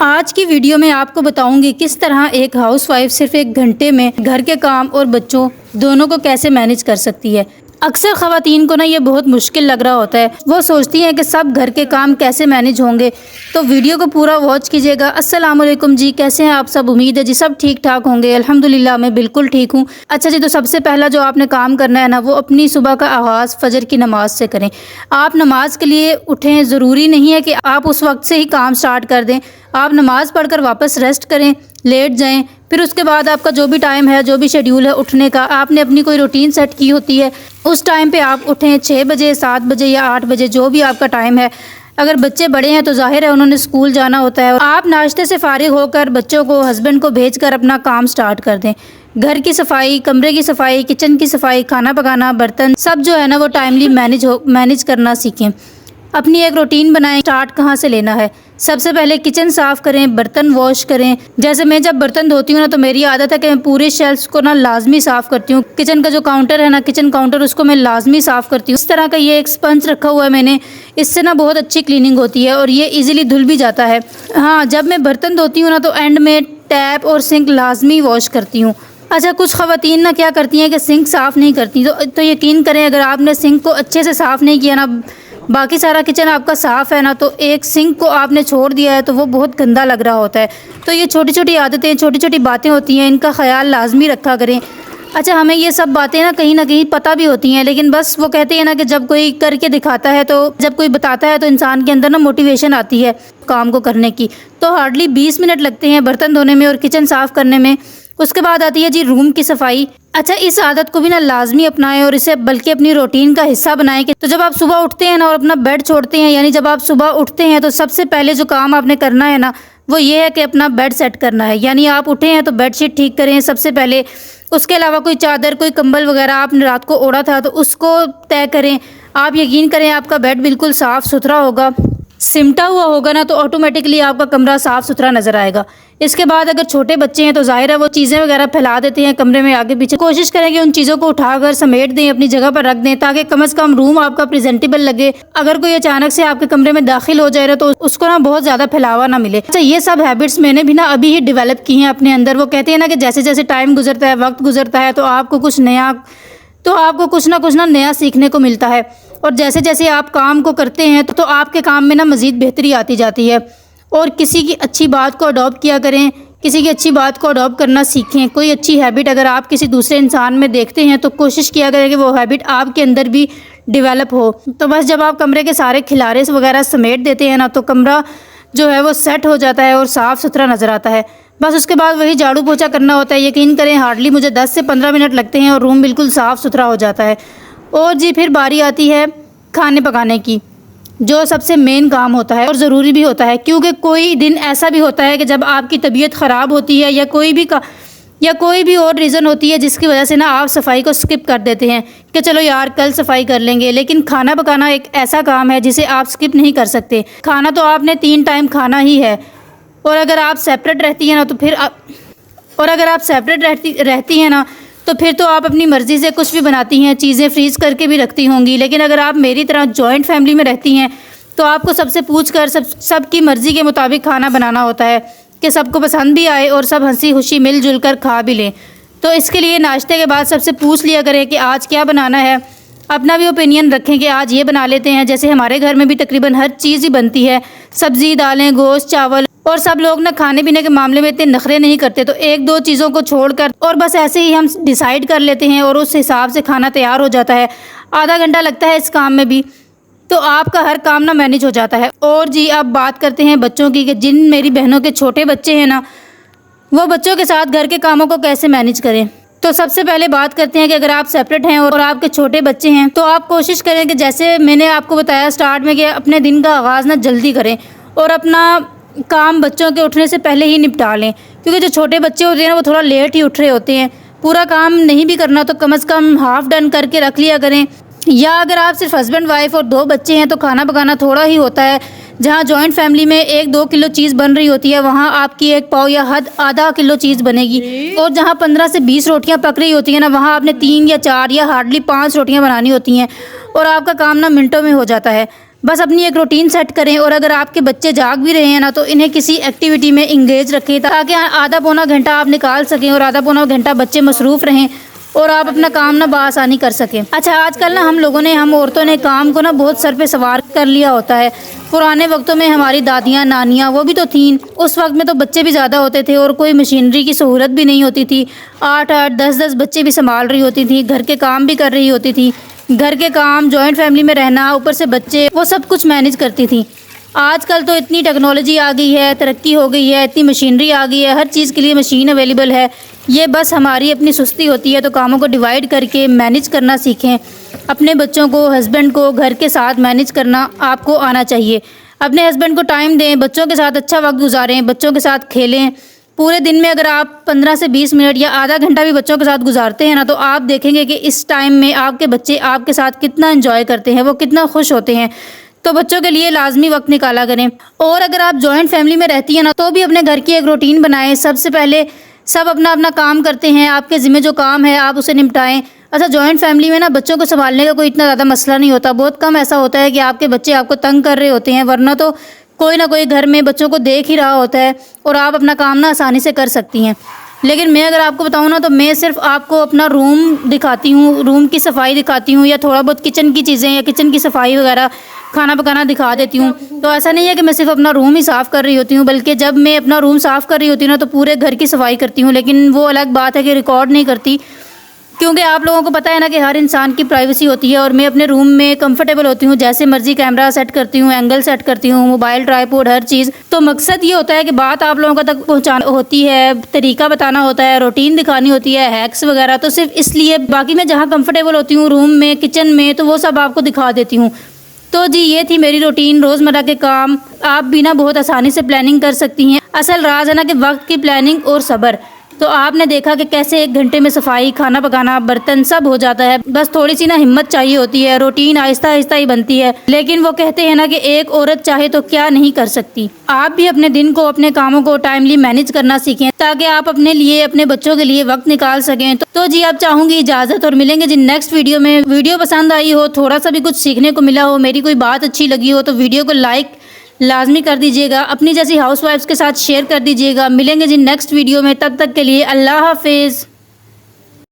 आज की वीडियो में आपको बताऊंगी किस तरह एक हाउसवाइफ सिर्फ 1 घंटे में घर के काम और बच्चों दोनों को कैसे मैनेज कर सकती है। अक्सर ख़वातीन को ना ये बहुत मुश्किल लग रहा होता है। वो सोचती हैं कि सब घर के काम कैसे मैनेज होंगे, तो वीडियो को पूरा वॉच कीजिएगा। अस्सलाम वालेकुम जी, कैसे हैं आप सब? उम्मीद है जी सब ठीक ठाक होंगे। अल्हम्दुलिल्लाह मैं बिल्कुल ठीक हूँ। अच्छा जी, तो सबसे पहला जो आपने काम करना है ना, वो अपनी सुबह का आगाज़ फजर की नमाज से करें। आप नमाज के लिए उठें, ज़रूरी नहीं है कि आप उस वक्त से ही काम स्टार्ट कर दें। आप नमाज पढ़कर वापस रेस्ट करें, लेट जाएं, फिर उसके बाद आपका जो भी टाइम है, जो भी शेड्यूल है उठने का, आपने अपनी कोई रूटीन सेट की होती है, उस टाइम पे आप उठें। 6 बजे, 7 बजे या 8 बजे, जो भी आपका टाइम है। अगर बच्चे बड़े हैं तो जाहिर है उन्होंने स्कूल जाना होता है। आप नाश्ते से फारिग होकर बच्चों को, हस्बैंड को भेजकर अपना काम स्टार्ट कर दें। घर की सफाई, कमरे की सफाई, किचन की सफाई, खाना पकाना, बर्तन, सब जो है ना वो टाइमली मैनेज करना सीखें। अपनी एक रूटीन बनाएं, स्टार्ट कहाँ से लेना है। सबसे पहले किचन साफ़ करें, बर्तन वॉश करें। जैसे मैं जब बर्तन धोती हूँ ना, तो मेरी आदत है कि मैं पूरे शेल्फ्स को ना लाजमी साफ़ करती हूँ। किचन का जो काउंटर है ना, किचन काउंटर, उसको मैं लाजमी साफ़ करती हूँ। इस तरह का ये एक स्पंज रखा हुआ है मैंने, इससे ना बहुत अच्छी क्लीनिंग होती है और ये इजीली धुल भी जाता है। हाँ, जब मैं बर्तन धोती हूँ ना, तो एंड में टैप और सिंक लाजमी वॉश करती हूँ। अच्छा, कुछ ख़वातीन ना क्या करती हैं कि सिंक साफ़ नहीं करती, तो यकीन करें अगर आपने सिंक को अच्छे से साफ़ नहीं किया ना, बाकी सारा किचन आपका साफ़ है ना, तो एक सिंक को आपने छोड़ दिया है तो वो बहुत गंदा लग रहा होता है। तो ये छोटी छोटी आदतें, छोटी छोटी बातें होती हैं, इनका ख्याल लाजमी रखा करें। अच्छा, हमें ये सब बातें ना कहीं पता भी होती हैं, लेकिन बस वो कहते हैं ना कि जब कोई करके दिखाता है, तो जब कोई बताता है तो इंसान के अंदर ना मोटिवेशन आती है काम को करने की। तो हार्डली 20 मिनट लगते हैं बर्तन धोने में और किचन साफ़ करने में। उसके बाद आती है जी रूम की सफाई। अच्छा, इस आदत को भी ना लाजमी अपनाएं और इसे बल्कि अपनी रूटीन का हिस्सा बनाएं कि तो जब आप सुबह उठते हैं ना और अपना बेड छोड़ते हैं, यानी जब आप सुबह उठते हैं तो सबसे पहले जो काम आपने करना है ना, वो ये है कि अपना बेड सेट करना है। यानी आप उठे हैं तो बेडशीट ठीक करें सबसे पहले। उसके अलावा कोई चादर, कोई कंबल वगैरह आपने रात को ओढ़ा था तो उसको तय करें। आप यकीन करें आपका बेड बिल्कुल साफ़ सुथरा होगा, सिमटा हुआ होगा ना, तो ऑटोमेटिकली आपका कमरा साफ़ सुथरा नज़र आएगा। इसके बाद अगर छोटे बच्चे हैं तो जाहिर है वो चीज़ें वगैरह फैला देते हैं कमरे में आगे पीछे। कोशिश करें कि उन चीज़ों को उठाकर समेट दें, अपनी जगह पर रख दें, ताकि कम से कम रूम आपका प्रेजेंटेबल लगे। अगर कोई अचानक से आपके कमरे में दाखिल हो जाए तो उसको ना बहुत ज़्यादा फैलावा ना मिले। अच्छा, ये सब हैबिट्स मैंने भी ना अभी ही डेवलप की हैं अपने अंदर। वो कहते हैं ना कि जैसे जैसे टाइम गुजरता है, वक्त गुजरता है, तो आपको कुछ ना नया सीखने को मिलता है। और जैसे जैसे आप काम को करते हैं तो आपके काम में ना मज़ीद बेहतरी आती जाती है। और किसी की अच्छी बात को अडॉप्ट किया करें, किसी की अच्छी बात को अडॉप्ट करना सीखें। कोई अच्छी हैबिट अगर आप किसी दूसरे इंसान में देखते हैं तो कोशिश किया करें कि वो हैबिट आपके अंदर भी डेवलप हो। तो बस जब आप कमरे के सारे खिलारे वगैरह समेट देते हैं ना, तो कमरा जो है वो सेट हो जाता है और साफ़ सुथरा नज़र आता है। बस उसके बाद वही झाड़ू पोछा करना होता है। यकीन करें हार्डली मुझे 10 से 15 मिनट लगते हैं और रूम बिल्कुल साफ़ सुथरा हो जाता है। और जी फिर बारी आती है खाने पकाने की, जो सबसे मेन काम होता है और ज़रूरी भी होता है, क्योंकि कोई दिन ऐसा भी होता है कि जब आपकी तबीयत ख़राब होती है या कोई भी और रीज़न होती है जिसकी वजह से ना आप सफाई को स्किप कर देते हैं कि चलो यार कल सफाई कर लेंगे। लेकिन खाना पकाना एक ऐसा काम है जिसे आप स्किप नहीं कर सकते। खाना तो आपने 3 टाइम खाना ही है। और अगर आप सेपरेट रहती हैं ना तो फिर तो आप अपनी मर्ज़ी से कुछ भी बनाती हैं, चीज़ें फ्रीज़ करके भी रखती होंगी। लेकिन अगर आप मेरी तरह जॉइंट फैमिली में रहती हैं तो आपको सबसे पूछ कर सबकी मर्ज़ी के मुताबिक खाना बनाना होता है कि सबको पसंद भी आए और सब हंसी खुशी मिलजुल कर खा भी लें। तो इसके लिए नाश्ते के बाद सबसे पूछ लिया करें कि आज क्या बनाना है। अपना भी ओपिनियन रखें कि आज ये बना लेते हैं। जैसे हमारे घर में भी तकरीबन हर चीज़ ही बनती है, सब्ज़ी, दालें, गोश्त, चावल, और सब लोग ना खाने पीने के मामले में इतने नखरे नहीं करते, तो 1-2 चीज़ों को छोड़कर और बस ऐसे ही हम डिसाइड कर लेते हैं और उस हिसाब से खाना तैयार हो जाता है। आधा घंटा लगता है इस काम में भी, तो आपका हर काम ना मैनेज हो जाता है। और जी अब बात करते हैं बच्चों की, कि जिन मेरी बहनों के छोटे बच्चे हैं ना, वो बच्चों के साथ घर के कामों को कैसे मैनेज करें। तो सबसे पहले बात करते हैं कि अगर आप सेपरेट हैं और आपके छोटे बच्चे हैं तो आप कोशिश करें कि जैसे मैंने आपको बताया स्टार्ट में कि अपने दिन का आगाज़ ना जल्दी करें और अपना काम बच्चों के उठने से पहले ही निपटा लें। क्योंकि जो छोटे बच्चे होते हैं ना वो थोड़ा लेट ही उठ रहे होते हैं। पूरा काम नहीं भी करना तो कम से कम हाफ डन करके रख लिया करें। या अगर आप सिर्फ हस्बैंड वाइफ और 2 बच्चे हैं तो खाना पकाना थोड़ा ही होता है। जहाँ जॉइंट फैमिली में 1-2 किलो चीज़ बन रही होती है, वहाँ आपकी 1 पाव या हद आधा किलो चीज़ बनेगी। और जहाँ 15 से 20 रोटियाँ पक रही होती हैं ना, वहाँ आपने 3 या 4 या हार्डली 5 रोटियाँ बनानी होती हैं और आपका काम ना मिनटों में हो जाता है। बस अपनी एक रूटीन सेट करें, और अगर आपके बच्चे जाग भी रहे हैं ना तो इन्हें किसी एक्टिविटी में इंगेज रखें, ताकि आधा पौना घंटा आप निकाल सकें और आधा पौना घंटा बच्चे मसरूफ़ रहें और आप अपना काम ना बआसानी कर सकें। अच्छा, आजकल ना हम औरतों ने काम को ना बहुत सर पे सवार कर लिया होता है। पुराने वक्तों में हमारी दादियाँ नानियाँ वो भी तो थीं, उस वक्त में तो बच्चे भी ज़्यादा होते थे और कोई मशीनरी की सहूलत भी नहीं होती थी। 8-8 10-10 बच्चे भी संभाल रही होती थी, घर के काम भी कर रही होती थी। घर के काम, जॉइंट फैमिली में रहना, ऊपर से बच्चे, वो सब कुछ मैनेज करती थी। आजकल तो इतनी टेक्नोलॉजी आ गई है, तरक्की हो गई है, इतनी मशीनरी आ गई है, हर चीज़ के लिए मशीन अवेलेबल है। ये बस हमारी अपनी सुस्ती होती है, तो कामों को डिवाइड करके मैनेज करना सीखें। अपने बच्चों को, हस्बैंड को घर के साथ मैनेज करना आपको आना चाहिए। अपने हस्बैंड को टाइम दें, बच्चों के साथ अच्छा वक्त गुजारें, बच्चों के साथ खेलें। पूरे दिन में अगर आप 15 से 20 मिनट या आधा घंटा भी बच्चों के साथ गुजारते हैं ना, तो आप देखेंगे कि इस टाइम में आपके बच्चे आपके साथ कितना एंजॉय करते हैं, वो कितना खुश होते हैं। तो बच्चों के लिए लाजमी वक्त निकाला करें। और अगर आप जॉइंट फैमिली में रहती हैं ना, तो भी अपने घर की एक रूटीन बनाएं। सबसे पहले सब अपना अपना काम करते हैं, आपके ज़िम्मे जो काम है आप उसे निपटाएं। अच्छा, जॉइंट फैमिली में ना बच्चों को संभालने का कोई इतना ज़्यादा मसला नहीं होता। बहुत कम ऐसा होता है कि आपके बच्चे आपको तंग कर रहे होते हैं, वरना तो कोई ना कोई घर में बच्चों को देख ही रहा होता है और आप अपना काम ना आसानी से कर सकती हैं। लेकिन मैं अगर आपको बताऊँ ना, तो मैं सिर्फ आपको अपना रूम दिखाती हूँ, रूम की सफाई दिखाती हूँ, या थोड़ा बहुत किचन की चीज़ें या किचन की सफाई वगैरह, खाना पकाना दिखा देती हूँ। तो ऐसा नहीं है कि मैं सिर्फ अपना रूम ही साफ़ कर रही होती हूँ, बल्कि जब मैं अपना रूम साफ़ कर रही होती हूँ ना, तो पूरे घर की सफाई करती हूँ। लेकिन वो अलग बात है कि रिकॉर्ड नहीं करती, क्योंकि आप लोगों को पता है ना कि हर इंसान की प्राइवेसी होती है। और मैं अपने रूम में कंफर्टेबल होती हूँ, जैसे मर्जी कैमरा सेट करती हूँ, एंगल सेट करती हूँ, मोबाइल, ट्राइपॉड, हर चीज़। तो मकसद ये होता है कि बात आप लोगों तक पहुँचाना होती है, तरीका बताना होता है, रूटीन दिखानी होती है, हैक्स वगैरह, तो सिर्फ इसलिए। बाकी मैं जहाँ कंफर्टेबल होती हूँ, रूम में, किचन में, तो वो सब आपको दिखा देती हूँ। तो जी, ये थी मेरी रूटीन, रोज़मर्रा के काम। आप भी ना बहुत आसानी से प्लानिंग कर सकती हैं। असल राज है ना कि वक्त की प्लानिंग और सब्र। तो आपने देखा कि कैसे 1 घंटे में सफाई, खाना पकाना, बर्तन सब हो जाता है। बस थोड़ी सी ना हिम्मत चाहिए होती है, रूटीन आहिस्ता आहिस्ता ही बनती है। लेकिन वो कहते हैं ना कि एक औरत चाहे तो क्या नहीं कर सकती। आप भी अपने दिन को, अपने कामों को टाइमली मैनेज करना सीखें, ताकि आप अपने लिए, अपने बच्चों के लिए वक्त निकाल सकें। तो जी, अब चाहूँगी इजाज़त, और मिलेंगे जी नेक्स्ट वीडियो में। वीडियो पसंद आई हो, थोड़ा सा भी कुछ सीखने को मिला हो, मेरी कोई बात अच्छी लगी हो, तो वीडियो को लाइक लाजमी कर दीजिएगा, अपनी जैसी हाउसवाइफ्स के साथ शेयर कर दीजिएगा। मिलेंगे जी नेक्स्ट वीडियो में, तब तक के लिए अल्लाह हाफिज़।